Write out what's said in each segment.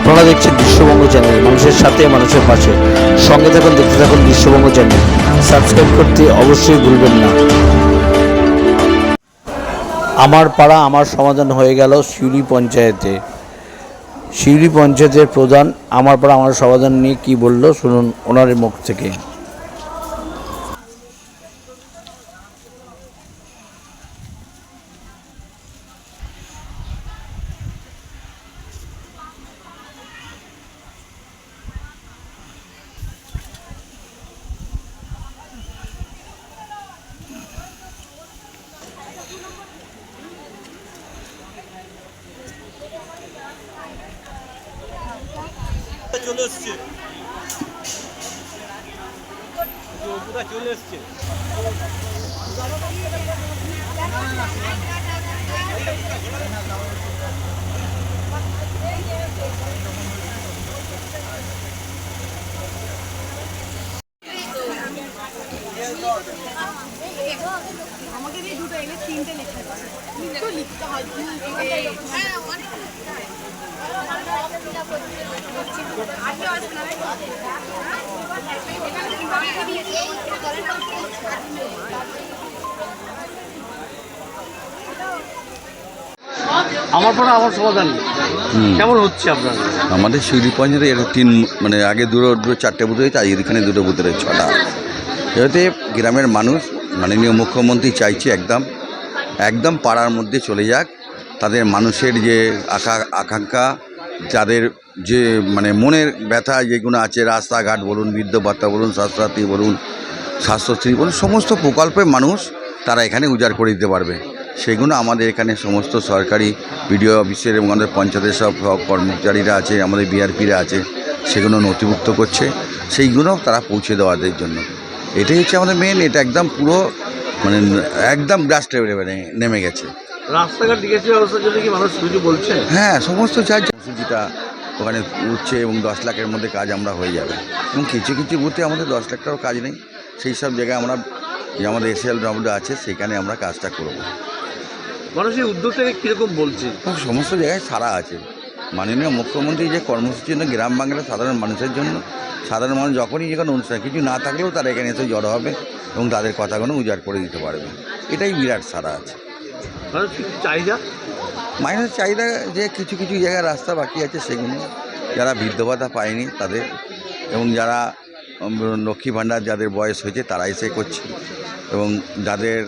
আপনারা দেখছেন দৃশ্যবঙ্গ চ্যানেল, মানুষের সাথে মানুষের পাশে। সঙ্গে থাকুন, দেখতে থাকুন দৃশ্যবঙ্গ চ্যানেল। সাবস্ক্রাইব করতে অবশ্যই ভুলবেন না। আমার পাড়া আমার সমাধান হয়ে গেল শিউরি পঞ্চায়েতে। শিউরি পঞ্চায়েতের প্রধান আমার পাড়া আমার সমাধান নিয়ে কি বলল শুনুন ওনার মুখ থেকে। চলে এসছে চলে এসছে আমাকে দিয়ে দুটো এলে তিনটে লিখতে পারে লিখতে হয় আমার পড়া আমার সমাধান কেমন হচ্ছে আপনার? আমাদের শিউরি পঞ্চায়েতে এটা মানে আগে দুটো চারটে বুথ হয়েছে, আর এখানে দুটো বুথ রয়েছে, 6টা। এতে গ্রামের মানুষ মাননীয় মুখ্যমন্ত্রী চাইছে একদম পাড়ার মধ্যে চলে যাক। তাদের মানুষের যে আকাঙ্ক্ষা, যাদের যে মানে মনের ব্যথা যেগুলো আছে, রাস্তাঘাট বলুন, বৃদ্ধ ভাতা বলুন, স্বাস্থ্যসাথী বলুন, স্বাস্থ্যশ্রী বলুন, সমস্ত প্রকল্পে মানুষ তারা এখানে উজাড় করে দিতে পারবে। সেগুলো আমাদের এখানে সমস্ত সরকারি বিডিও অফিসের এবং আমাদের পঞ্চায়েতের সব কর্মচারীরা আছে, আমাদের বিআরপিরা আছে, সেগুলো নথিভুক্ত করছে, সেইগুলো তারা পৌঁছে দেওয়াদের জন্য। এটাই হচ্ছে আমাদের মেন। এটা একদম পুরো মানে একদম গ্রাস লেভেলে নেমে গেছে। রাস্তাঘাট দিকেছে ব্যবস্থার জন্য কি মানুষ কিছু বলছে? হ্যাঁ, সমস্ত চার্জ যেটা ওখানে উঠছে এবং 10 লাখের মধ্যে কাজ আমরা হয়ে যাবে। এবং কিছু কিছু বুথে আমাদের 10 লাখ টাকাও কাজ নেই, সেই সব জায়গায় আমরা যে আমাদের SLW আছে সেখানে আমরা কাজটা করব। মানুষের উদ্যোগ থেকে কীরকম বলছে? সমস্ত জায়গায় সারা আছে। মাননীয় মুখ্যমন্ত্রী যে কর্মসূচির জন্য গ্রাম বাংলার সাধারণ মানুষের জন্য, সাধারণ মানুষ যখনই যেখানে অনুষ্ঠান কিছু না থাকলেও তারা এখানে এসে জড়ো হবে এবং তাদের কথাগুলো উজাড় করে দিতে পারবে। এটাই বিরাট সারা আছে। মানুষ কিছু চাহিদা, মানুষের চাহিদা যে কিছু কিছু জায়গায় রাস্তা বাকি আছে, সেগুলো যারা বৃদ্ধ ভাতা পায়নি তাদের, এবং যারা লক্ষ্মী ভাণ্ডার যাদের বয়স হয়েছে তারা এসে করছে, এবং যাদের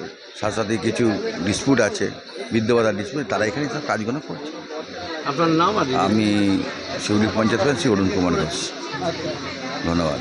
সাথে কিছু ডিসপিউট আছে, বৃদ্ধ ভাতার ডিসপিউট, তারা এখানে সব কাজগুলো করছে। আপনার নাম? আমি শিউরি পঞ্চায়েত শ্রী অরুণ কুমার ঘোষ। ধন্যবাদ।